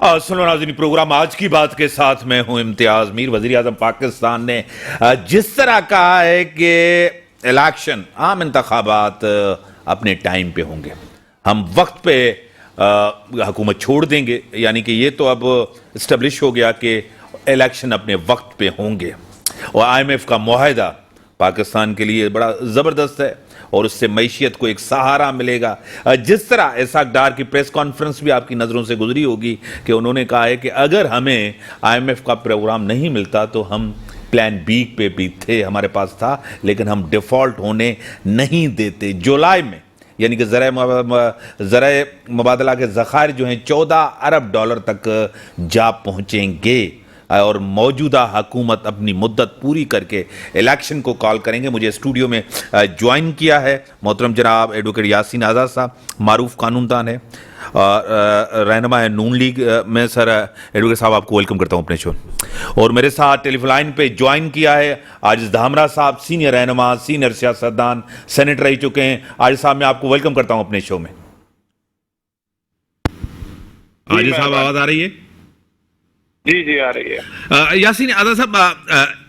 سنو ناظرین، پروگرام آج کی بات کے ساتھ میں ہوں امتیاز میر۔ وزیر اعظم پاکستان نے جس طرح کہا ہے کہ الیکشن، عام انتخابات اپنے ٹائم پہ ہوں گے، ہم وقت پہ حکومت چھوڑ دیں گے، یعنی کہ یہ تو اب اسٹیبلش ہو گیا کہ الیکشن اپنے وقت پہ ہوں گے، اور IMF کا معاہدہ پاکستان کے لیے بڑا زبردست ہے اور اس سے معیشت کو ایک سہارا ملے گا۔ جس طرح اسحاق ڈار کی پریس کانفرنس بھی آپ کی نظروں سے گزری ہوگی کہ انہوں نے کہا ہے کہ اگر ہمیں IMF کا پروگرام نہیں ملتا تو ہم پلان بی پہ بھی تھے، ہمارے پاس تھا، لیکن ہم ڈیفالٹ ہونے نہیں دیتے۔ جولائی میں یعنی کہ زرعی مبادلہ کے ذخائر جو ہیں $14 ارب تک جا پہنچیں گے، اور موجودہ حکومت اپنی مدت پوری کر کے الیکشن کو کال کریں گے۔ مجھے اسٹوڈیو میں جوائن کیا ہے محترم جناب ایڈوکیٹ یاسین آزاد صاحب، معروف قانون دان ہے اور رہنما ہے نون لیگ میں۔ سر ایڈوکیٹ صاحب، آپ کو ویلکم کرتا ہوں اپنے شو۔ اور میرے ساتھ ٹیلی فون لائن پہ جوائن کیا ہے عاجز دھامرا صاحب، سینئر رہنما، سینئر سیاستدان، سینیٹر رہ چکے ہیں۔ عاجز صاحب، میں آپ کو ویلکم کرتا ہوں اپنے شو میں۔ عاجز صاحب، آواز آ رہی ہے؟ جی آ رہی ہے۔ یاسین آزاد صاحب،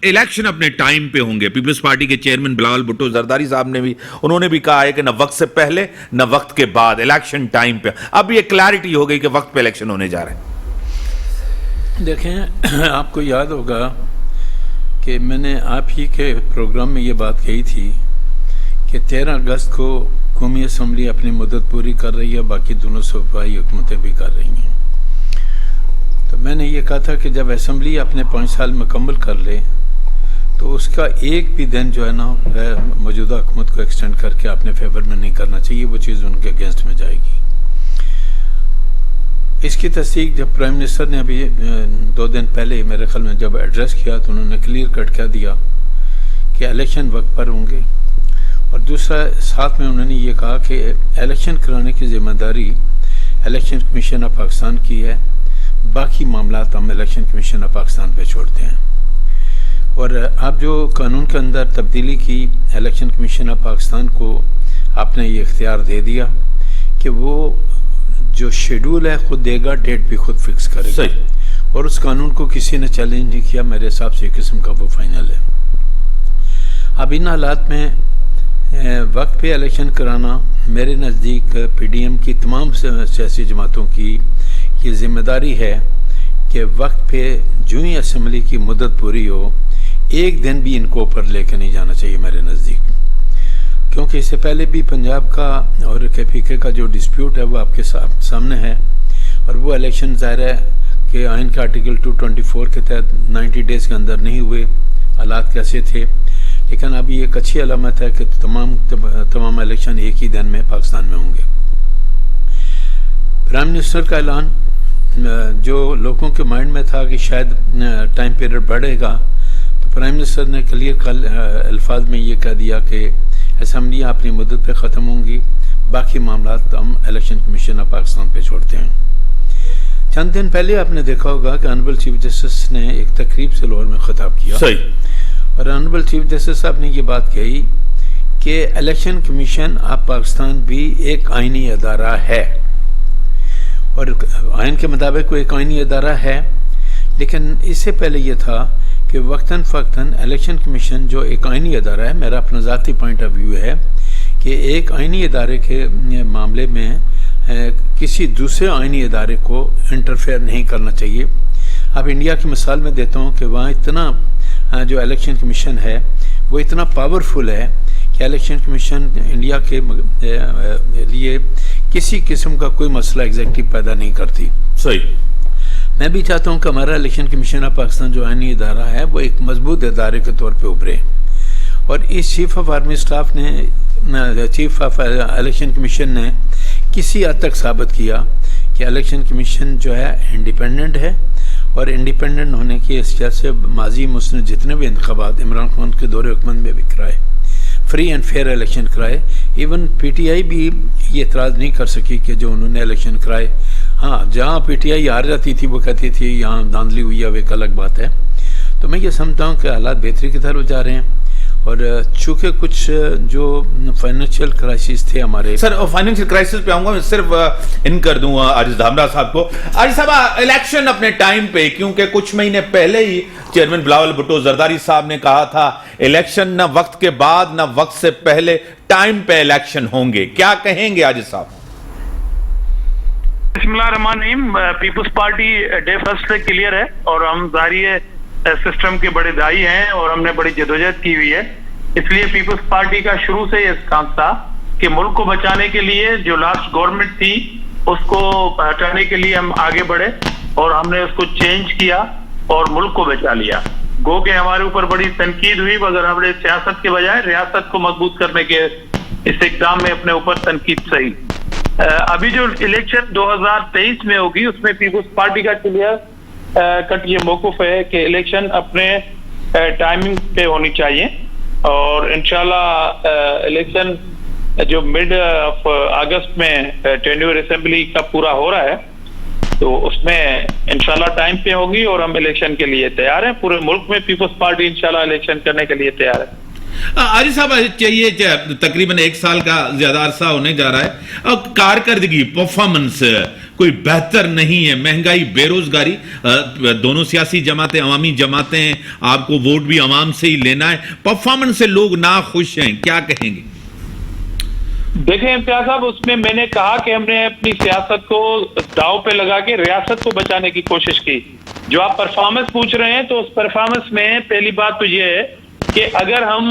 الیکشن اپنے ٹائم پہ ہوں گے۔ پیپلز پارٹی کے چیئرمین بلاول بھٹو زرداری صاحب نے بھی کہا ہے کہ نہ وقت سے پہلے نہ وقت کے بعد، الیکشن ٹائم پہ۔ اب یہ کلیئرٹی ہو گئی کہ وقت پہ الیکشن ہونے جا رہے ہیں۔ دیکھیں، آپ کو یاد ہوگا کہ میں نے آپ ہی کے پروگرام میں یہ بات کہی تھی کہ 13 اگست کو قومی اسمبلی اپنی مدت پوری کر رہی ہے، باقی دونوں صوبائی حکومتیں بھی کر رہی ہیں۔ تو میں نے یہ کہا تھا کہ جب اسمبلی اپنے 5 سال مکمل کر لے تو اس کا ایک بھی دن جو ہے نا موجودہ حکومت کو ایکسٹینڈ کر کے اپنے فیور میں نہیں کرنا چاہیے، وہ چیز ان کے اگینسٹ میں جائے گی۔ اس کی تصدیق جب پرائم منسٹر نے ابھی 2 دن پہلے میرے خیال میں جب ایڈریس کیا تو انہوں نے کلیئر کٹ کہہ دیا کہ الیکشن وقت پر ہوں گے، اور دوسرا ساتھ میں انہوں نے یہ کہا کہ الیکشن کرانے کی ذمہ داری الیکشن کمیشن آف پاکستان کی ہے، باقی معاملات ہم الیکشن کمیشن آف پاکستان پہ چھوڑتے ہیں۔ اور اب جو قانون کے اندر تبدیلی کی، الیکشن کمیشن آف پاکستان کو آپ نے یہ اختیار دے دیا کہ وہ جو شیڈول ہے خود دے گا، ڈیٹ بھی خود فکس کرے گا، اور اس قانون کو کسی نے چیلنج نہیں کیا۔ میرے حساب سے ایک قسم کا وہ فائنل ہے۔ اب ان حالات میں وقت پہ الیکشن کرانا میرے نزدیک PDM کی تمام سیاسی جماعتوں کی یہ ذمہ داری ہے کہ وقت پہ جو ہی اسمبلی کی مدت پوری ہو، ایک دن بھی ان کو اوپر لے کے نہیں جانا چاہیے میرے نزدیک، کیونکہ اس سے پہلے بھی پنجاب کا اور KPK کا جو ڈسپیوٹ ہے وہ آپ کے سامنے ہے، اور وہ الیکشن ظاہر ہے کہ آئین کے آرٹیکل 224 کے تحت 90 ڈیز کے اندر نہیں ہوئے، حالات کیسے تھے، لیکن اب یہ ایک اچھی علامت ہے کہ تمام الیکشن ایک ہی دن میں پاکستان میں ہوں گے۔ پرائم منسٹر کا اعلان جو لوگوں کے مائنڈ میں تھا کہ شاید ٹائم پیریڈ بڑھے گا، تو پرائم منسٹر نے کلیئر الفاظ میں یہ کہہ دیا کہ اسمبلیاں اپنی مدت پہ ختم ہوں گی، باقی معاملات ہم الیکشن کمیشن آف پاکستان پہ چھوڑتے ہیں۔ چند دن پہلے آپ نے دیکھا ہوگا کہ آنریبل چیف جسٹس نے ایک تقریب سے لاہور میں خطاب کیا، اور آنریبل چیف جسٹس صاحب نے یہ بات کہی کہ الیکشن کمیشن آف پاکستان بھی ایک آئینی ادارہ ہے، اور آئین کے مطابق وہ ایک آئینی ادارہ ہے، لیکن اس سے پہلے یہ تھا کہ وقتاً فوقتاً الیکشن کمیشن جو ایک آئینی ادارہ ہے، میرا اپنا ذاتی پوائنٹ آف ویو ہے کہ ایک آئینی ادارے کے معاملے میں کسی دوسرے آئینی ادارے کو انٹرفیئر نہیں کرنا چاہیے۔ اب انڈیا کی مثال میں دیتا ہوں کہ وہاں اتنا جو الیکشن کمیشن ہے وہ اتنا پاورفل ہے کہ الیکشن کمیشن انڈیا کے لیے کسی قسم کا کوئی مسئلہ ایگزیکٹو پیدا نہیں کرتی۔ میں بھی چاہتا ہوں کہ ہمارا الیکشن کمیشن آف پاکستان جو آئینی ادارہ ہے وہ ایک مضبوط ادارے کے طور پہ ابھرے، اور اس چیف آف آرمی اسٹاف نے، چیف آف الیکشن کمیشن نے کسی حد تک ثابت کیا کہ الیکشن کمیشن جو ہے انڈیپینڈنٹ ہے، اور انڈیپینڈنٹ ہونے کی حیثیت سے ماضی میں اس نے جتنے بھی انتخابات عمران خان کے دور حکومت میں بھی کرائے، فری اینڈ فیئر الیکشن کرائے۔ ایون PTI بھی یہ اعتراض نہیں کر سکی کہ جو انہوں نے الیکشن کرائے۔ ہاں، جہاں PTI ہار جاتی تھی وہ کہتی تھی یہاں دھاندلی ہوئی ہے، وہ ایک الگ بات ہے۔ تو میں یہ سمجھتا ہوں کہ حالات بہتری کی طرف جا رہے ہیں، اور چونکہ کچھ جو فائنینشیل کرائسس تھے ہمارے. سر فائنینشیل کرائسس پہ آؤں گا, میں صرف ان کر دوں عاجز دھامرا صاحب کو. عاجز صاحب, الیکشن اپنے ٹائم پہ, کیونکہ کچھ مہینے پہلے ہی چیئرمین بلاول بھٹو زرداری صاحب نے کہا تھا الیکشن نہ وقت کے بعد نہ وقت سے پہلے, ٹائم پہ الیکشن ہوں گے, کیا کہیں گے عاجز صاحب؟ بسم اللہ الرحمن الرحیم. پیپلز پارٹی ڈے فرسٹ سے کلیئر ہے, اور ہم ظاہری سسٹم کے بڑے دائی ہیں, اور ہم نے بڑی جدوجہد کی ہوئی ہے. اس لیے پیپلز پارٹی کا شروع سے یہ کام تھا کہ ملک کو بچانے کے لیے جو لاسٹ گورنمنٹ تھی اس کو ہٹانے کے لیے ہم آگے بڑھے, اور ہم نے اس کو چینج کیا اور ملک کو بچا لیا. گو کہ ہمارے اوپر بڑی تنقید ہوئی, مگر ہم نے سیاست کے بجائے ریاست کو مضبوط کرنے کے اس اقدام میں اپنے اوپر تنقید سہی. ابھی جو الیکشن 2023 میں ہوگی اس میں پیپلز پارٹی کا کلیئر کٹ یہ موقف ہے کہ الیکشن اپنے ٹائمنگ پہ ہونی چاہیے, اور انشاءاللہ الیکشن جو مڈ آف اگست میں ٹینیور اسمبلی کا پورا ہو رہا ہے تو اس میں انشاءاللہ ٹائم پہ ہوگی, اور ہم الیکشن کے لیے تیار ہیں. پورے ملک میں پیپلز پارٹی انشاءاللہ الیکشن کرنے کے لیے تیار ہے. عاجز صاحب, چاہیے تقریباً 1 سال کا زیادہ عرصہ ہونے جا رہا ہے, کارکردگی پرفارمنس کوئی بہتر نہیں ہے, مہنگائی, بے روزگاری, دونوں سیاسی جماعتیں, عوامی جماعتیں, آپ کو ووٹ بھی عوام سے ہی لینا ہے, پرفارمنس سے لوگ ناخوش ہیں, کیا کہیں گے؟ دیکھیں امتیاز صاحب, اس میں نے کہا کہ ہم نے اپنی سیاست کو داؤ پہ لگا کے ریاست کو بچانے کی کوشش کی. جو آپ پرفارمنس پوچھ رہے ہیں تو اس پرفارمنس میں پہلی بات تو یہ ہے کہ اگر ہم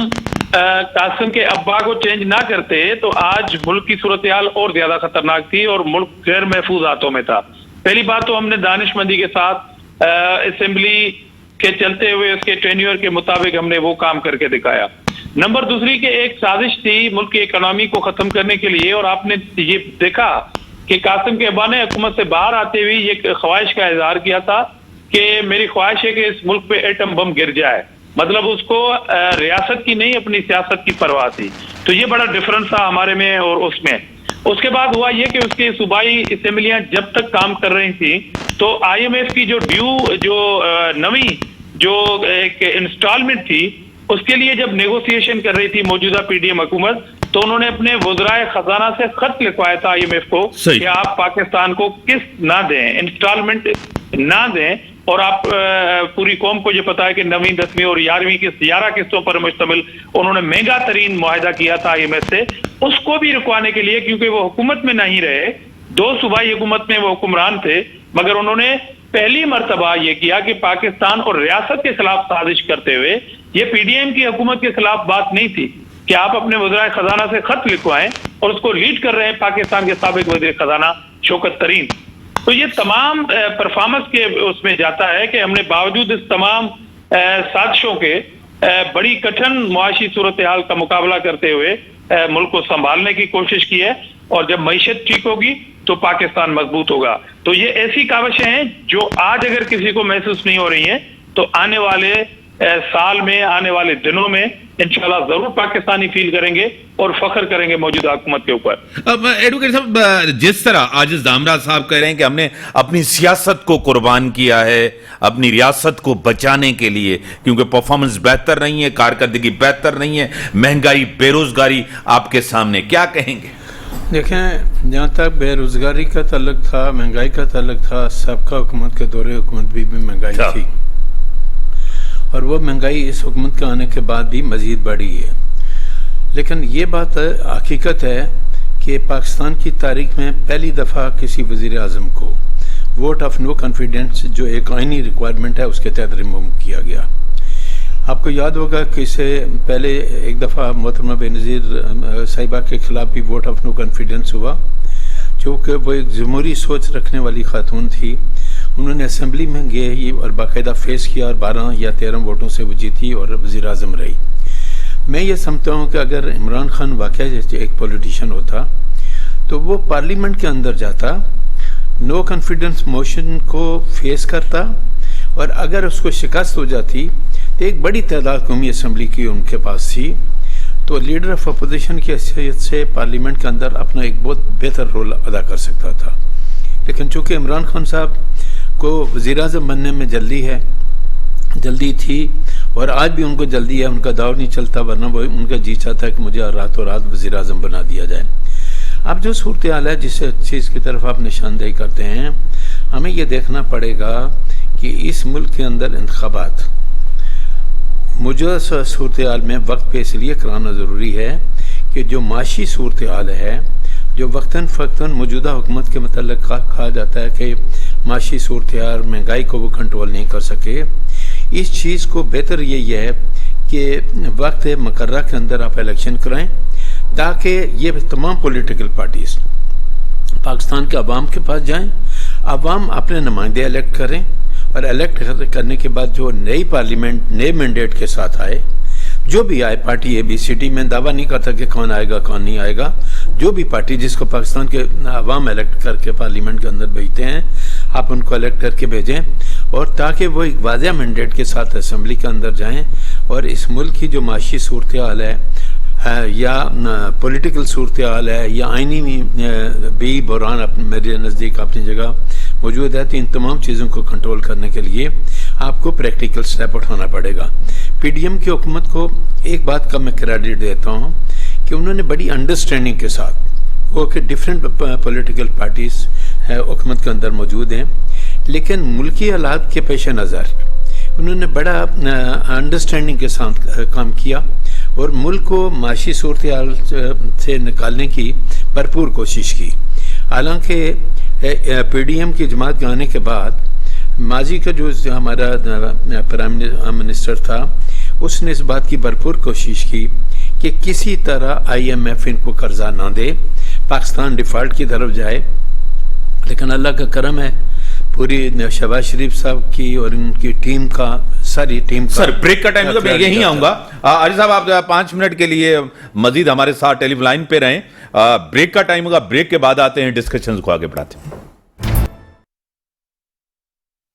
قاسم کے ابا کو چینج نہ کرتے تو آج ملک کی صورتحال اور زیادہ خطرناک تھی اور ملک غیر محفوظ ہاتھوں میں تھا. پہلی بات تو ہم نے دانش مندی کے ساتھ اسمبلی کے چلتے ہوئے اس کے ٹینیور کے مطابق ہم نے وہ کام کر کے دکھایا. نمبر دوسری کہ ایک سازش تھی ملک کی اکنامی کو ختم کرنے کے لیے, اور آپ نے یہ دیکھا کہ قاسم کے ابا نے حکومت سے باہر آتے ہوئے یہ خواہش کا اظہار کیا تھا کہ میری خواہش ہے کہ اس ملک پہ ایٹم بم گر جائے. مطلب اس کو ریاست کی نہیں اپنی سیاست کی پرواہ تھی. تو یہ بڑا ڈفرنس تھا ہمارے میں اور اس میں. اس کے بعد ہوا یہ کہ اس کی صوبائی اسمبلیاں جب تک کام کر رہی تھیں تو آئی ایم ایف کی جو ڈیو جو نویں جو ایک انسٹالمنٹ تھی اس کے لیے جب نیگوسیشن کر رہی تھی موجودہ پی ڈی ایم حکومت تو انہوں نے اپنے وزرائے خزانہ سے خط لکھوایا تھا آئی ایم ایف کو کہ آپ پاکستان کو قسط نہ دیں, انسٹالمنٹ نہ دیں, اور آپ پوری قوم کو یہ پتا ہے کہ 9ویں 10ویں اور 11ویں قسط 11 قسطوں پر مشتمل انہوں نے مہنگا ترین معاہدہ کیا تھا آئی ایم ایف سے, اس کو بھی رکوانے کے لیے کیونکہ وہ حکومت میں نہیں رہے, 2 صوبائی حکومت میں وہ حکمران تھے, مگر انہوں نے پہلی مرتبہ یہ کیا کہ پاکستان اور ریاست کے خلاف سازش کرتے ہوئے, یہ پی ڈی ایم کی حکومت کے خلاف بات نہیں تھی کہ آپ اپنے وزرائے خزانہ سے خط لکھوائیں, اور اس کو لیڈ کر رہے ہیں پاکستان کے سابق وزیر خزانہ شوکت ترین. تو یہ تمام پرفارمنس کے اس میں جاتا ہے کہ ہم نے باوجود اس تمام سازشوں کے بڑی کٹھن معاشی صورتحال کا مقابلہ کرتے ہوئے ملک کو سنبھالنے کی کوشش کی ہے, اور جب معیشت ٹھیک ہوگی تو پاکستان مضبوط ہوگا. تو یہ ایسی کاوشیں ہیں جو آج اگر کسی کو محسوس نہیں ہو رہی ہیں تو آنے والے سال میں, آنے والے دنوں میں انشاءاللہ ضرور پاکستانی فیل کریں گے اور فخر کریں گے موجودہ حکومت کے اوپر. ایڈوکیٹ صاحب, جس طرح عاجز دھامرا صاحب کہہ رہے ہیں کہ ہم نے اپنی سیاست کو قربان کیا ہے اپنی ریاست کو بچانے کے لیے, کیونکہ پرفارمنس بہتر نہیں ہے, کارکردگی بہتر نہیں ہے, مہنگائی, بے روزگاری آپ کے سامنے, کیا کہیں گے؟ دیکھیں, جہاں تک بے روزگاری کا تعلق تھا, مہنگائی کا تعلق تھا, سابقہ حکومت کے دور حکومت بھی مہنگائی تھی, اور وہ مہنگائی اس حکومت کے آنے کے بعد بھی مزید بڑھی ہے. لیکن یہ بات حقیقت ہے کہ پاکستان کی تاریخ میں پہلی دفعہ کسی وزیر اعظم کو ووٹ آف نو کانفیڈنس جو ایک آئینی ریکوائرمنٹ ہے اس کے تحت ریموو کیا گیا. آپ کو یاد ہوگا کہ اس سے پہلے ایک دفعہ محترمہ بے نظیر صاحبہ کے خلاف بھی ووٹ آف نو کانفیڈنس ہوا, چونکہ وہ ایک جمہوری سوچ رکھنے والی خاتون تھی. انہوں نے اسمبلی میں گئے اور باقاعدہ فیس کیا اور 12 یا 13 ووٹوں سے وہ جیتی اور وزیر اعظم رہی. میں یہ سمجھتا ہوں کہ اگر عمران خان واقعی ایک پولیٹیشین ہوتا تو وہ پارلیمنٹ کے اندر جاتا, نو کانفیڈنس موشن کو فیس کرتا, اور اگر اس کو شکست ہو جاتی تو ایک بڑی تعداد قومی اسمبلی کی ان کے پاس تھی, تو لیڈر آف اپوزیشن کی حیثیت سے پارلیمنٹ کے اندر اپنا ایک بہت بہتر رول ادا کر سکتا تھا. لیکن چونکہ عمران خان صاحب کو وزیر اعظم بننے میں جلدی تھی, اور آج بھی ان کو جلدی ہے, ان کا دور نہیں چلتا, ورنہ وہ ان کا جی چاہتا ہے کہ مجھے راتوں رات وزیر اعظم بنا دیا جائے. اب جو صورتحال ہے جس چیز کی طرف آپ نشاندہی کرتے ہیں, ہمیں یہ دیکھنا پڑے گا کہ اس ملک کے اندر انتخابات موجودہ صورتحال میں وقت پہ اس لیے کرانا ضروری ہے کہ جو معاشی صورتحال ہے, جو وقتاً فوقتاً موجودہ حکومت کے متعلق کہا جاتا ہے کہ معاشی صورتحال, مہنگائی کو وہ کنٹرول نہیں کر سکے, اس چیز کو بہتر یہی ہے کہ وقت مقررہ کے اندر آپ الیکشن کرائیں تاکہ یہ تمام پولیٹیکل پارٹیز پاکستان کے عوام کے پاس جائیں, عوام اپنے نمائندے الیکٹ کریں, اور الیکٹ کرنے کے بعد جو نئی پارلیمنٹ نئے مینڈیٹ کے ساتھ آئے, جو بھی آئے پارٹی اے بی سی ڈی, میں دعویٰ نہیں کرتا کہ کون آئے گا کون نہیں آئے گا, جو بھی پارٹی جس کو پاکستان کے عوام الیکٹ کر کے پارلیمنٹ کے اندر بھیجتے ہیں, آپ ان کو الیکٹ کر کے بھیجیں, اور تاکہ وہ ایک واضح مینڈیٹ کے ساتھ اسمبلی کے اندر جائیں اور اس ملک کی جو معاشی صورتحال ہے یا پولیٹیکل صورتحال ہے یا آئینی بھی بحران میرے نزدیک اپنی جگہ موجود ہے, تو ان تمام چیزوں کو کنٹرول کرنے کے لیے آپ کو پریکٹیکل سٹیپ اٹھانا پڑے گا. پی ڈی ایم کی حکومت کو ایک بات کا میں کریڈٹ دیتا ہوں کہ انہوں نے بڑی انڈرسٹینڈنگ کے ساتھ, وہ کہ ڈفرینٹ پولیٹیکل پارٹیز حکومت کے اندر موجود ہیں, لیکن ملکی حالات کے پیش نظر انہوں نے بڑا انڈرسٹینڈنگ کے ساتھ کام کیا اور ملک کو معاشی صورتحال سے نکالنے کی بھرپور کوشش کی. حالانکہ پی ڈی ایم کی جماعت کے آنے کے بعد ماضی کا جو ہمارا پرائم منسٹر تھا, اس نے اس بات کی بھرپور کوشش کی کہ کسی طرح آئی ایم ایف ان کو قرضہ نہ دے, پاکستان ڈیفالٹ کی طرف جائے. لیکن اللہ کا کرم ہے, پوری شہباز شریف صاحب کی اور ان کی ٹیم کا, ساری ٹیم کا. سر بریک کا ٹائم, میں یہیں آؤں گا. علی صاحب آپ 5 منٹ کے لیے مزید ہمارے ساتھ ٹیلی لائن پہ رہیں. بریک کا ٹائم ہوگا, بریک کے بعد آتے ہیں, ڈسکشنز کو آگے بڑھاتے ہیں.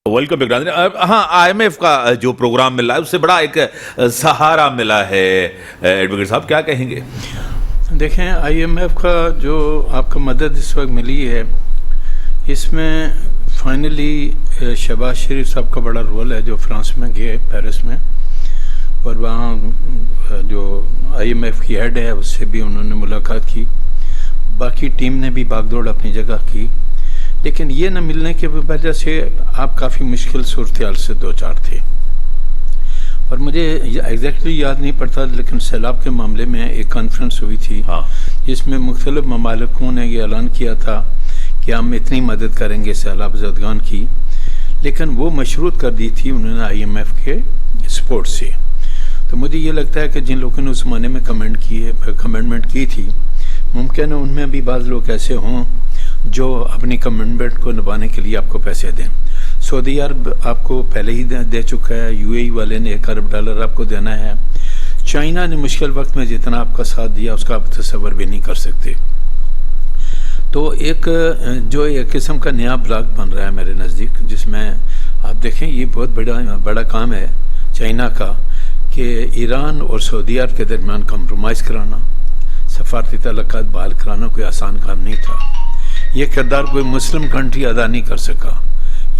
Welcome back. ہاں, آئی ایم ایف کا جو پروگرام مل رہا ہے اس سے بڑا ایک سہارا ملا ہے, ایڈوکیٹ صاحب کیا کہیں گے؟ دیکھیں, آئی ایم ایف کا جو آپ کو مدد اس وقت ملی ہے, اس میں فائنلی شہباز شریف صاحب کا بڑا رول ہے, جو فرانس میں گئے, پیرس میں, اور وہاں جو آئی ایم ایف کی ہیڈ ہے اس سے بھی انہوں نے ملاقات کی. باقی ٹیم نے بھی باغ دوڑ اپنی جگہ کی, لیکن یہ نہ ملنے کی وجہ سے آپ کافی مشکل صورتحال سے دو چار تھے. اور مجھے ایگزیکٹلی یاد نہیں پڑتا, لیکن سیلاب کے معاملے میں ایک کانفرنس ہوئی تھی جس میں مختلف ممالکوں نے یہ اعلان کیا تھا کہ ہم اتنی مدد کریں گے سیلاب زدگان کی, لیکن وہ مشروط کر دی تھی انہوں نے آئی ایم ایف کے سپورٹ سے. تو مجھے یہ لگتا ہے کہ جن لوگوں نے اس زمانے میں کمنٹمنٹ کی تھی, ممکن ہے ان میں بھی بعض لوگ ایسے ہوں جو اپنی کمٹمنٹ کو نبھانے کے لیے آپ کو پیسے دیں. سعودی عرب آپ کو پہلے ہی دے چکا ہے, یو اے ای والے نے $1 ارب آپ کو دینا ہے, چائنا نے مشکل وقت میں جتنا آپ کا ساتھ دیا اس کا آپ تصور بھی نہیں کر سکتے. تو ایک جو ایک قسم کا نیا بلاک بن رہا ہے میرے نزدیک, جس میں آپ دیکھیں یہ بہت بڑا کام ہے چائنا کا کہ ایران اور سعودی عرب کے درمیان کمپرومائز کرانا, سفارتی تعلقات بحال کرانا کوئی آسان کام نہیں تھا. یہ کردار کوئی مسلم کنٹری ادا نہیں کر سکا,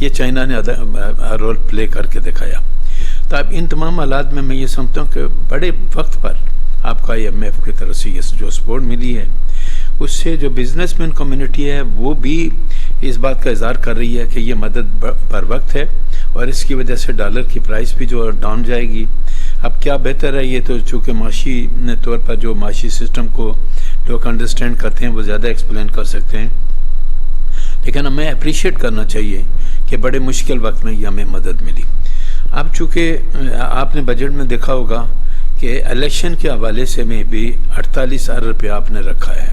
یہ چائنا نے رول پلے کر کے دکھایا. تو اب ان تمام حالات میں میں یہ سمجھتا ہوں کہ بڑے وقت پر آپ کا آئی ایم ایف کی طرف سے یہ جو سپورٹ ملی ہے, اس سے جو بزنس مین کمیونٹی ہے وہ بھی اس بات کا اظہار کر رہی ہے کہ یہ مدد پر وقت ہے, اور اس کی وجہ سے ڈالر کی پرائس بھی جو ڈاؤن جائے گی. اب کیا بہتر ہے, یہ تو چونکہ معاشی طور پر جو معاشی سسٹم کو لوگ انڈرسٹینڈ کرتے ہیں وہ زیادہ ایکسپلین کر سکتے ہیں, لیکن ہمیں اپریشیٹ کرنا چاہیے کہ بڑے مشکل وقت میں یہ ہمیں مدد ملی. اب چونکہ آپ نے بجٹ میں دیکھا ہوگا کہ الیکشن کے حوالے سے میں بھی 48 ارب روپیہ آپ نے رکھا ہے.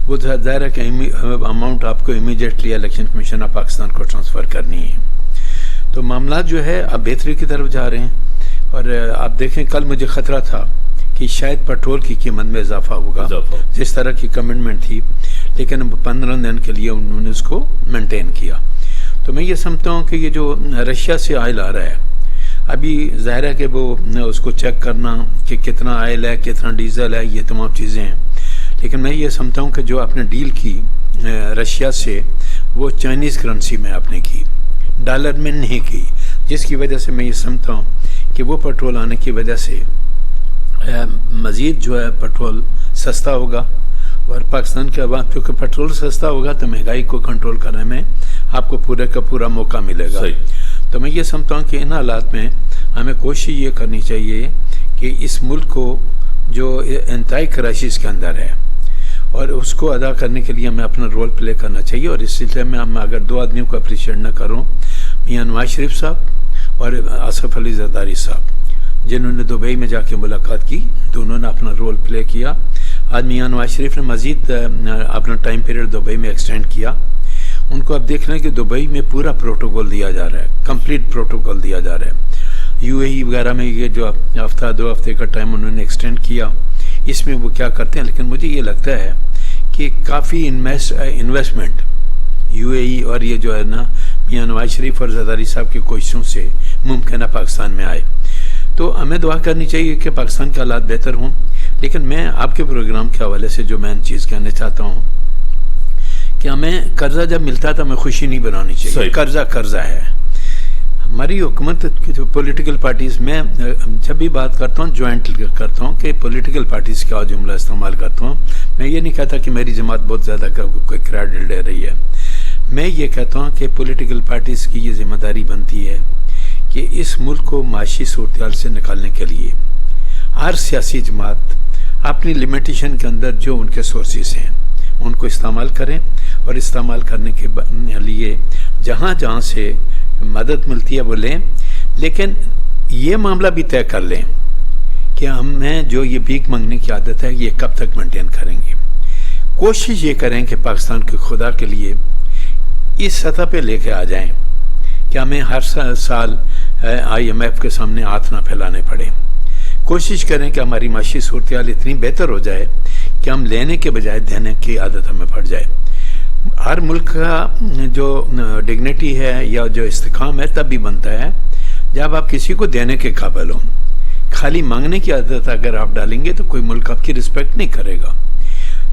وہ ظاہر ہے کہ اماؤنٹ آپ کو immediately election commission of Pakistan کو ٹرانسفر کرنی ہے. تو معاملات جو ہے اب بہتری کی طرف جا رہے ہیں. اور آپ دیکھیں, کل مجھے خطرہ تھا کہ شاید پیٹرول کی قیمت میں اضافہ ہوگا جس طرح کی کمٹمنٹ تھی, لیکن 15 دن کے لیے انہوں نے اس کو مینٹین کیا. تو میں یہ سمجھتا ہوں کہ یہ جو رشیا سے آئل آ رہا ہے, ابھی ظاہر ہے کہ وہ اس کو چیک کرنا کہ کتنا آئل ہے کتنا ڈیزل ہے, یہ تمام چیزیں ہیں, لیکن میں یہ سمجھتا ہوں کہ جو آپ نے ڈیل کی رشیا سے وہ چائنیز کرنسی میں آپ نے کی, ڈالر میں نہیں کی, جس کی وجہ سے میں یہ سمجھتا ہوں کہ وہ پیٹرول آنے کی وجہ سے مزید جو ہے پیٹرول سستا ہوگا، اور پاکستان کے عوام کیونکہ پیٹرول سستا ہوگا تو مہنگائی کو کنٹرول کرنے میں آپ کو پورے کا پورا موقع ملے گا۔ تو میں یہ سمجھتا ہوں کہ ان حالات میں ہمیں کوشش یہ کرنی چاہیے کہ اس ملک کو جو انتہائی کرائسس کے اندر ہے اور اس کو ادا کرنے کے لیے ہمیں اپنا رول پلے کرنا چاہیے، اور اس سلسلے میں ہم اگر دو آدمیوں کو اپریشیٹ نہ کروں، میاں نواز شریف صاحب اور آصف علی زرداری صاحب، جنہوں نے دبئی میں جا کے ملاقات کی، دونوں نے اپنا رول پلے کیا۔ آج میاں نواز شریف نے مزید اپنا ٹائم پیریڈ دبئی میں ایکسٹینڈ کیا۔ ان کو اب دیکھ لیں کہ دبئی میں پورا پروٹوکول دیا جا رہا ہے، کمپلیٹ پروٹوکول دیا جا رہا ہے۔ یو اے ای وغیرہ میں یہ جو ہفتہ دو ہفتے کا ٹائم انہوں نے ایکسٹینڈ کیا، اس میں وہ کیا کرتے ہیں، لیکن مجھے یہ لگتا ہے کہ کافی انویسٹمنٹ یو اے ای اور یہ جو ہے نا میاں نواز شریف اور زرداری صاحب کی کوششوں سے ممکن ہے پاکستان میں آئے۔ تو ہمیں دعا کرنی چاہیے کہ پاکستان کے حالات بہتر ہوں، لیکن میں آپ کے پروگرام کے حوالے سے جو میں چیز کہنا چاہتا ہوں کہ ہمیں قرضہ جب ملتا ہے تو ہمیں خوشی نہیں بنانی چاہیے، قرضہ ہے۔ ہماری حکومت کی جو پولیٹیکل پارٹیز، میں جب بھی بات کرتا ہوں جوائنٹ کرتا ہوں کہ پولیٹیکل پارٹیز کا جملہ استعمال کرتا ہوں، میں یہ نہیں کہتا کہ میری جماعت بہت زیادہ کوئی کریڈٹ لے رہی ہے، میں یہ کہتا ہوں کہ پولیٹیکل پارٹیز کی یہ ذمہ داری بنتی ہے کہ اس ملک کو معاشی صورتحال سے نکالنے کے لیے ہر سیاسی جماعت اپنی لمیٹیشن کے اندر جو ان کے سورسز ہیں ان کو استعمال کریں، اور استعمال کرنے کے لیے جہاں جہاں سے مدد ملتی ہے وہ لیں، لیکن یہ معاملہ بھی طے کر لیں کہ ہمیں جو یہ بھیک مانگنے کی عادت ہے یہ کب تک مینٹین کریں گے۔ کوشش یہ کریں کہ پاکستان کے خدا کے لیے اس سطح پہ لے کے آ جائیں کہ ہمیں ہر سال آئی ایم ایف کے سامنے ہاتھ نہ پھیلانے پڑے۔ کوشش کریں کہ ہماری معاشی صورتحال اتنی بہتر ہو جائے کہ ہم لینے کے بجائے دینے کی عادت ہمیں پڑ جائے۔ ہر ملک کا جو ڈگنیٹی ہے یا جو استحکام ہے تب بھی بنتا ہے جب آپ کسی کو دینے کے قابل ہوں۔ خالی مانگنے کی عادت اگر آپ ڈالیں گے تو کوئی ملک آپ کی رسپیکٹ نہیں کرے گا۔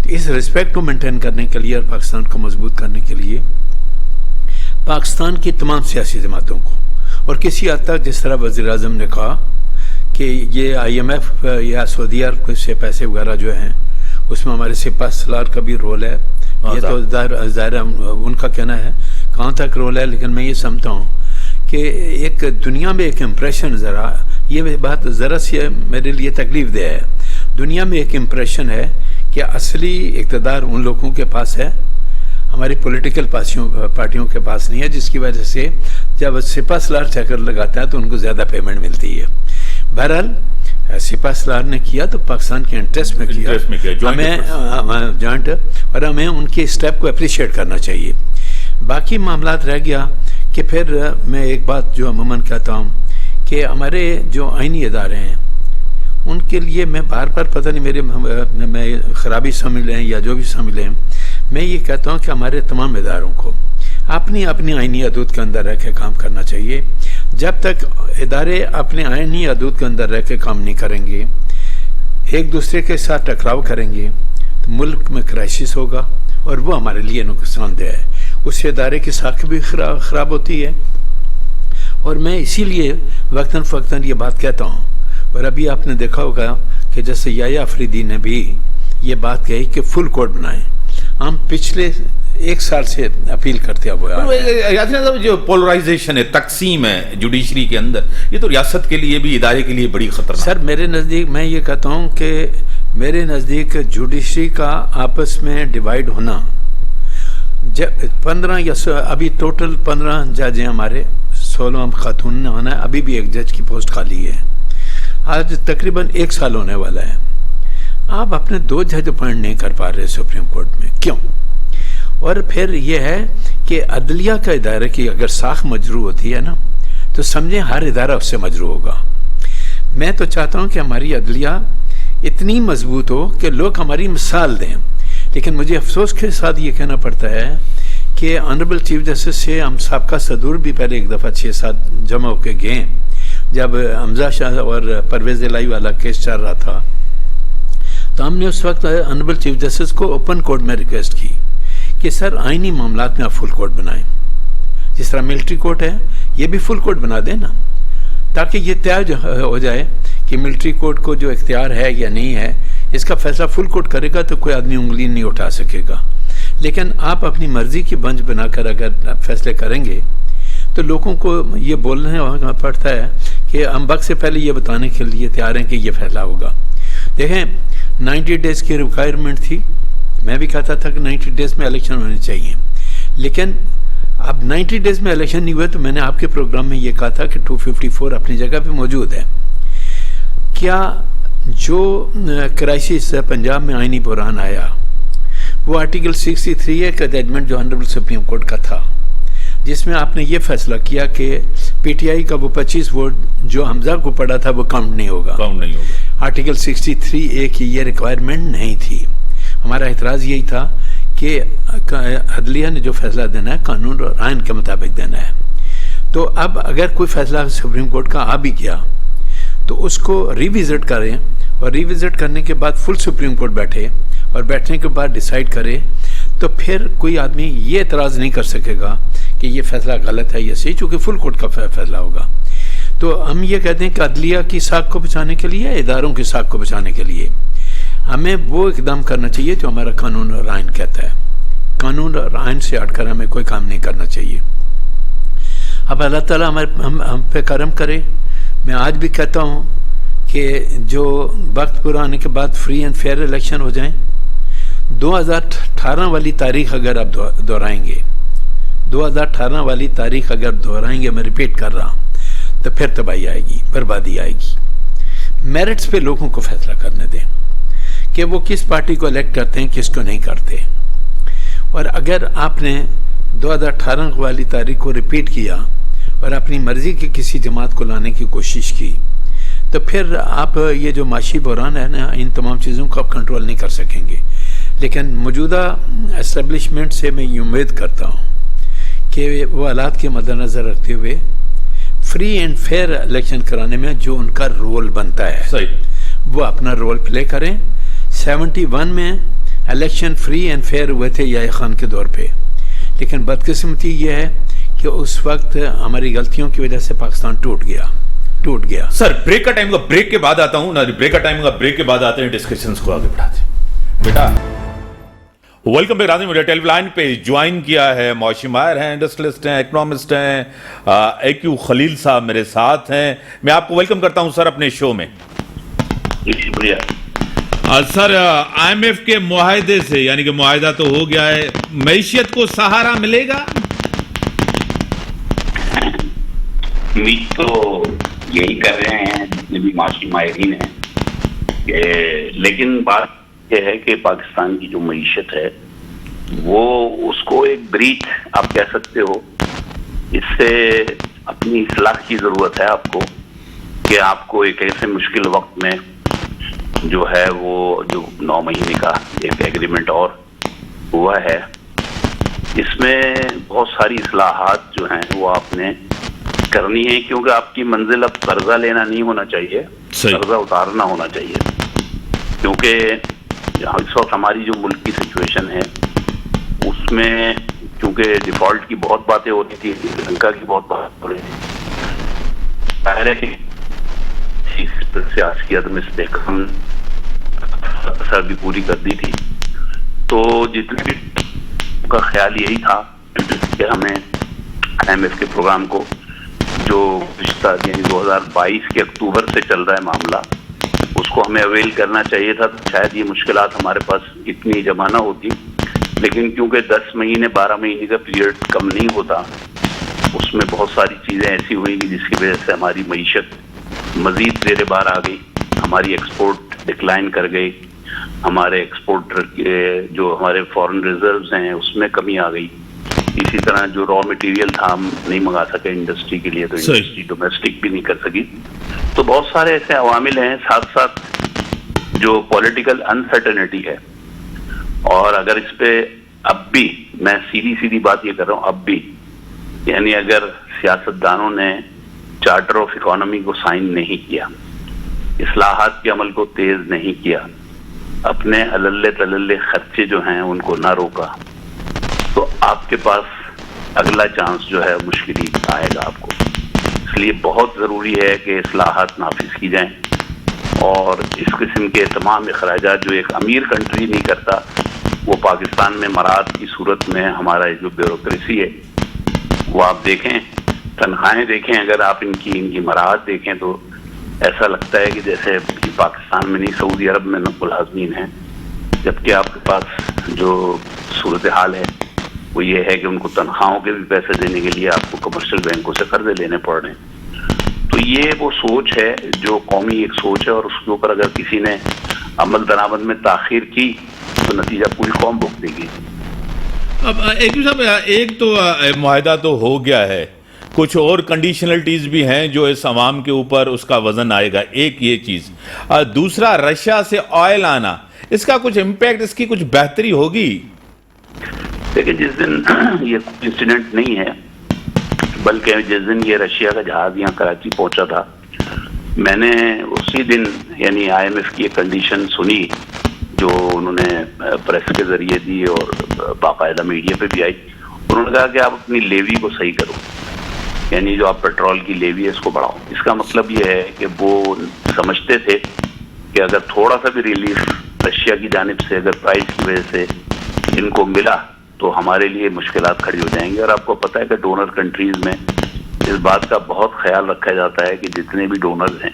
تو اس رسپیکٹ کو مینٹین کرنے کے لیے اور پاکستان کو مضبوط کرنے کے لیے پاکستان کی تمام سیاسی جماعتوں کو، اور کسی حد تک جس طرح وزیر اعظم نے کہا کہ یہ آئی ایم ایف یا سعودی عرب سے پیسے وغیرہ جو ہیں اس میں ہمارے سپاہ سالار کا بھی رول ہے، یہ تو ظاہر ان کا کہنا ہے کہاں تک رول ہے، لیکن میں یہ سمجھتا ہوں کہ ایک دنیا میں ایک امپریشن، ذرا یہ بات ذرا سی میرے لیے تکلیف دہ ہے، دنیا میں ایک امپریشن ہے کہ اصلی اقتدار ان لوگوں کے پاس ہے، ہماری پولیٹیکل پارٹیوں کے پاس نہیں ہے، جس کی وجہ سے جب سپاہ سالار چکر لگاتا ہے تو ان کو زیادہ پیمنٹ ملتی ہے۔ بہرحال سپاہ سالار نے کیا تو پاکستان کے انٹرسٹ میں کیا، ہمیں جوائنٹ، اور ہمیں ان کے اسٹیپ کو اپریشیٹ کرنا چاہیے۔ باقی معاملات رہ گیا کہ پھر میں ایک بات جو عموماً کہتا ہوں کہ ہمارے جو آئینی ادارے ہیں ان کے لیے میں بار بار پتہ نہیں میں خرابی سمجھ لیں یا جو بھی سمجھ لیں، میں یہ کہتا ہوں کہ ہمارے تمام اداروں کو اپنی آئینی حدود کے اندر رہ کے کام کرنا چاہیے۔ جب تک ادارے اپنے آئینی حدود کے اندر رہ کے کام نہیں کریں گے، ایک دوسرے کے ساتھ ٹکراؤ کریں گے تو ملک میں کرائسس ہوگا اور وہ ہمارے لیے نقصان دہ ہے، اس ادارے کی ساکھ بھی خراب ہوتی ہے۔ اور میں اسی لیے وقتاً فوقتاً یہ بات کہتا ہوں، اور ابھی آپ نے دیکھا ہوگا کہ جیسے یحییٰ آفریدی نے بھی یہ بات کہی کہ فل کوڈ بنائیں، ہم پچھلے ایک سال سے اپیل کرتے ہوئے جو پولرائزیشن ہے، تقسیم ہے جوڈیشری کے اندر، یہ تو ریاست کے لیے بھی ادارے کے لیے بڑی خطرناک۔ سر میرے نزدیک میں یہ کہتا ہوں کہ میرے نزدیک جوڈیشری کا آپس میں ڈیوائیڈ ہونا، 15 یا ابھی ٹوٹل 15 جج ہیں ہمارے، 16 خاتون نے ہونا ہے، ابھی بھی ایک جج کی پوسٹ خالی ہے، آج تقریباً 1 سال ہونے والا ہے۔ آپ اپنے 2 جج اپوائنٹ نہیں کر پا رہے سپریم کورٹ میں، کیوں؟ اور پھر یہ ہے کہ عدلیہ کا ادارے کی اگر ساکھ مجروح ہوتی ہے نا تو سمجھیں ہر ادارہ اس سے مجروح ہوگا۔ میں تو چاہتا ہوں کہ ہماری عدلیہ اتنی مضبوط ہو کہ لوگ ہماری مثال دیں، لیکن مجھے افسوس کے ساتھ یہ کہنا پڑتا ہے کہ آنریبل چیف جسٹس سے ہم سابقہ صدور بھی پہلے ایک دفعہ 6-7 جمع ہو کے گئے جب حمزہ شاہ اور پرویز الہی والا کیس چل رہا تھا، تو ہم نے اس وقت آنریبل چیف جسٹس کو اوپن کورٹ میں ریکویسٹ کی کہ سر آئینی معاملات میں آپ فل کورٹ بنائیں، جس طرح ملٹری کورٹ ہے یہ بھی فل کورٹ بنا دیں نا، تاکہ یہ طے ہو جائے کہ ملٹری کورٹ کو جو اختیار ہے یا نہیں ہے، اس کا فیصلہ فل کورٹ کرے گا تو کوئی آدمی انگلی نہیں اٹھا سکے گا. لیکن آپ اپنی مرضی کی بنچ بنا کر اگر فیصلے کریں گے تو لوگوں کو یہ بولنا پڑتا ہے کہ ہم وقت سے پہلے یہ بتانے کے لیے تیار ہیں کہ یہ فیصلہ ہوگا. دیکھیں 90 ڈیز کی ریکوائرمنٹ تھی، میں بھی کہتا تھا کہ 90 ڈیز میں الیکشن ہونے چاہیے، لیکن اب 90 ڈیز میں الیکشن نہیں ہوئے تو میں نے آپ کے پروگرام میں یہ کہا تھا کہ 254 اپنی جگہ پہ موجود ہے. کیا جو کرائسس پنجاب میں آئینی بحران آیا وہ آرٹیکل 63 کا ججمنٹ جو آنریبل سپریم کورٹ کا تھا، جس میں آپ نے یہ فیصلہ کیا کہ پی ٹی آئی کا وہ 25 ووٹ جو حمزہ کو پڑا تھا وہ کاؤنٹ نہیں ہوگا. آرٹیکل 63A کی یہ ریکوائرمنٹ نہیں تھی. ہمارا اعتراض یہی تھا کہ عدلیہ نے جو فیصلہ دینا ہے قانون اور آئین کے مطابق دینا ہے. تو اب اگر کوئی فیصلہ سپریم کورٹ کا آ بھی گیا تو اس کو ریوزٹ کریں، اور ریوزٹ کرنے کے بعد فل سپریم کورٹ بیٹھے اور بیٹھنے کے بعد ڈیسائیڈ کرے، تو پھر کوئی آدمی یہ اعتراض نہیں کر سکے گا کہ یہ فیصلہ غلط ہے یا صحیح، چونکہ فل کورٹ کا فیصلہ ہوگا. تو ہم یہ کہتے ہیں کہ عدلیہ کی ساکھ کو بچانے کے لیے، اداروں کی ساکھ کو بچانے کے لیے ہمیں وہ اقدام کرنا چاہیے جو ہمارا قانون اور آئین کہتا ہے. قانون اور آئین سے ہٹ کر ہمیں کوئی کام نہیں کرنا چاہیے. اب اللہ تعالیٰ ہم پہ کرم کرے. میں آج بھی کہتا ہوں کہ جو وقت پورا ہونے کے بعد فری اینڈ فیئر الیکشن ہو جائیں. 2018 والی تاریخ اگر آپ دہرائیں گے، 2018 والی تاریخ اگر دہرائیں گے، میں ریپیٹ کر رہا ہوں، تو پھر تباہی آئے گی، بربادی آئے گی. میرٹس پہ لوگوں کو فیصلہ کرنے دیں کہ وہ کس پارٹی کو الیکٹ کرتے ہیں، کس کو نہیں کرتے. اور اگر آپ نے 2018 والی تاریخ کو ریپیٹ کیا اور اپنی مرضی کی کسی جماعت کو لانے کی کوشش کی تو پھر آپ یہ جو معاشی بحران ہے نا، ان تمام چیزوں کو آپ کنٹرول نہیں کر سکیں گے. لیکن موجودہ اسٹیبلشمنٹ سے میں یہ امید کرتا ہوں کہ وہ حالات کے مد نظر رکھتے ہوئے فری اینڈ فیئر الیکشن کرانے میں جو ان کا رول بنتا ہے وہ اپنا رول پلے کریں. 71 میں الیکشن فری اینڈ فیئر ہوئے تھے یحییٰ خان کے دور پہ، لیکن بدقسمتی یہ ہے کہ اس وقت ہماری غلطیوں کی وجہ سے پاکستان ٹوٹ گیا. سر بریک کا ٹائم کا بریک کے بعد آتا ہوں، بریک کا ٹائم کا بریک کے بعد آتے ہیں، ڈسکشنز کو آگے بڑھاتے ہیں. بیٹا ویلکم بیک. راضی میڈیا ٹیلی لائن پہ جوائن کیا ہے معاشی ماہر ہیں، انڈسٹریلسٹ ہیں، اکنامسٹ ہیں، اے کیو خلیل صاحب میرے ساتھ ہیں. میں آپ کو ویلکم کرتا ہوں سر اپنے شو میں. شکریہ سر. آئی ایم ایف کے معاہدے سے، یعنی کہ معاہدہ تو ہو گیا ہے، معیشت کو سہارا ملے گا؟ امید تو یہی کر رہے ہیں جتنے بھی معاشی ماہرین ہیں، لیکن بات یہ ہے کہ پاکستان کی جو معیشت ہے وہ اس کو ایک بریچ آپ کہہ سکتے ہو. اس سے اپنی اصلاح کی ضرورت ہے آپ کو، کہ آپ کو ایک ایسے مشکل وقت میں جو ہے وہ جو 9 مہینے کا ایک ایگریمنٹ اور ہوا ہے، اس میں بہت ساری اصلاحات جو ہیں وہ آپ نے کرنی ہے، کیونکہ آپ کی منزل اب قرضہ لینا نہیں ہونا چاہیے، قرضہ اتارنا ہونا چاہیے. کیونکہ اس وقت ہماری جو ملک کی سچویشن ہے اس میں چونکہ ڈیفالٹ کی بہت باتیں ہوتی تھی، سری لنکا کی بہت بات ہو رہی تھی، ظاہر ہے کہ سیاسی عدم استحکام اثر بھی پوری کر دی تھی. تو جتنے بھی کا خیال یہی تھا کہ ہمیں آئی ایم ایف کے پروگرام کو جو گزشتہ یعنی 2022 کے اکتوبر سے چل رہا ہے معاملہ، اس کو ہمیں اویل کرنا چاہیے تھا. تو شاید یہ مشکلات ہمارے پاس اتنی جمع نہ ہوتی، لیکن کیونکہ 10 مہینے 12 مہینے کا پیریڈ کم نہیں ہوتا، اس میں بہت ساری چیزیں ایسی ہوئیں گی جس کی وجہ سے ہماری معیشت مزید زیر بار آ گئی، ہماری ایکسپورٹ ڈکلائن کر گئی، ہمارے ایکسپورٹ جو ہمارے فورن ریزروز ہیں اس میں کمی آ گئی. اسی طرح جو را مٹیریل تھا ہم نہیں منگا سکے انڈسٹری کے لیے، تو انڈسٹری ڈومیسٹک بھی نہیں کر سکی. تو بہت سارے ایسے عوامل ہیں، ساتھ ساتھ جو پولیٹیکل انسرٹنٹی ہے. اور اگر اس پہ اب بھی میں سیدھی بات یہ کر رہا ہوں، اب بھی یعنی اگر سیاستدانوں نے چارٹر آف اکانومی کو سائن نہیں کیا، اصلاحات کے عمل کو تیز نہیں کیا، اپنے عللے تللے خرچے جو ہیں ان کو نہ روکا، تو آپ کے پاس اگلا چانس جو ہے مشکل ہی آئے گا آپ کو. اس لیے بہت ضروری ہے کہ اصلاحات نافذ کی جائیں اور اس قسم کے تمام اخراجات جو ایک امیر کنٹری نہیں کرتا وہ پاکستان میں مراعات کی صورت میں ہمارا جو بیوروکریسی ہے وہ آپ دیکھیں، تنخواہیں دیکھیں، اگر آپ ان کی مراعات دیکھیں تو ایسا لگتا ہے کہ جیسے پاکستان میں نہیں سعودی عرب میں ملازمین ہیں، جبکہ آپ کے پاس جو صورتحال ہے وہ یہ ہے کہ ان کو تنخواہوں کے بھی پیسے دینے کے لیے آپ کو کمرشل بینکوں سے قرضے لینے پڑ رہے ہیں۔ تو یہ وہ سوچ ہے جو قومی ایک سوچ ہے، اور اس کے اوپر اگر کسی نے عمل درآمد میں تاخیر کی تو نتیجہ پوری قوم بھگتے گی۔ اب صاحب ایک تو معاہدہ تو ہو گیا ہے، کچھ اور کنڈیشنلٹیز بھی ہیں جو اس عوام کے اوپر اس کا وزن آئے گا، ایک یہ چیز، دوسرا رشیا سے آئل آنا، اس کا کچھ امپیکٹ، اس کی کچھ بہتری ہوگی؟ دیکھیں جس دن یہ انسیڈنٹ نہیں ہے بلکہ جس دن یہ رشیا کا جہاز یہاں کراچی پہنچا تھا، میں نے اسی دن یعنی آئی ایم ایف کی ایک کنڈیشن سنی جو انہوں نے پریس کے ذریعے دی اور باقاعدہ میڈیا پہ بھی آئی۔ انہوں نے کہا کہ آپ اپنی لیوی کو صحیح کرو، یعنی جو آپ پیٹرول کی لیوی ہے اس کو بڑھاؤ۔ اس کا مطلب یہ ہے کہ وہ سمجھتے تھے کہ اگر تھوڑا سا بھی ریلیف رشیا کی جانب سے اگر پرائز کی وجہ سے ان کو ملا تو ہمارے لیے مشکلات کھڑی ہو جائیں گی۔ اور آپ کو پتہ ہے کہ ڈونر کنٹریز میں اس بات کا بہت خیال رکھا جاتا ہے کہ جتنے بھی ڈونرز ہیں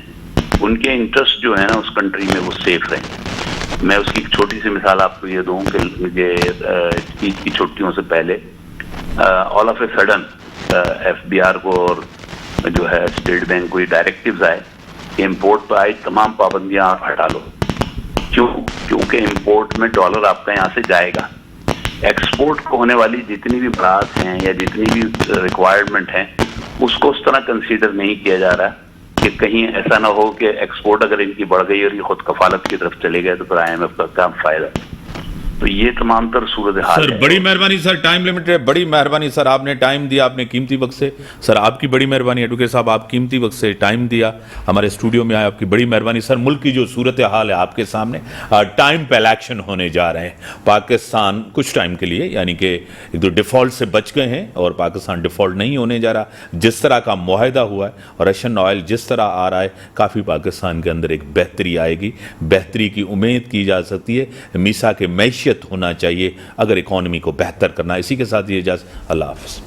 ان کے انٹرسٹ جو ہیں نا اس کنٹری میں وہ سیف رہیں۔ میں اس کی ایک چھوٹی سی مثال آپ کو یہ دوں کہ مجھے عید کی چھٹیوں سے پہلے all of a sudden F B R کو اور جو ہے اسٹیٹ بینک کو یہ ڈائریکٹیوز آئے کہ امپورٹ پہ آئی تمام پابندیاں آپ ہٹا لو۔ کیونکہ امپورٹ میں ڈالر آپ کا یہاں سے جائے گا، ایکسپورٹ کو ہونے والی جتنی بھی برات ہیں یا جتنی بھی ریکوائرمنٹ ہیں اس کو اس طرح کنسیڈر نہیں کیا جا رہا کہ کہیں ایسا نہ ہو کہ ایکسپورٹ اگر ان کی بڑھ گئی اور یہ خود کفالت کی طرف چلے گئے تو پھر آئی ایم ایف کا کیا فائدہ۔ تو یہ تمام تر صورتحال سر ہے۔ بڑی مہربانی سر، ٹائم لمٹ ہے، بڑی مہربانی سر، آپ نے ٹائم دیا، آپ نے قیمتی وقت سے، سر آپ کی بڑی مہربانی، ایڈوکیٹ صاحب آپ قیمتی وقت سے ٹائم دیا، ہمارے اسٹوڈیو میں آئے، آپ کی بڑی مہربانی سر۔ ملک کی جو صورتحال ہے آپ کے سامنے، ٹائم پہ الیکشن ہونے جا رہے ہیں، پاکستان کچھ ٹائم کے لیے یعنی کہ ایک تو ڈیفالٹ سے بچ گئے ہیں اور پاکستان ڈیفالٹ نہیں ہونے جا رہا، جس طرح کا معاہدہ ہوا ہے اور رشین آئل جس طرح آ رہا ہے کافی پاکستان کے اندر ایک بہتری آئے گی، بہتری کی امید کی جا سکتی ہے۔ میثاق معیشت ہونا چاہیے اگر اکانومی کو بہتر کرنا۔ اسی کے ساتھ یہ اجازت، اللہ حافظ۔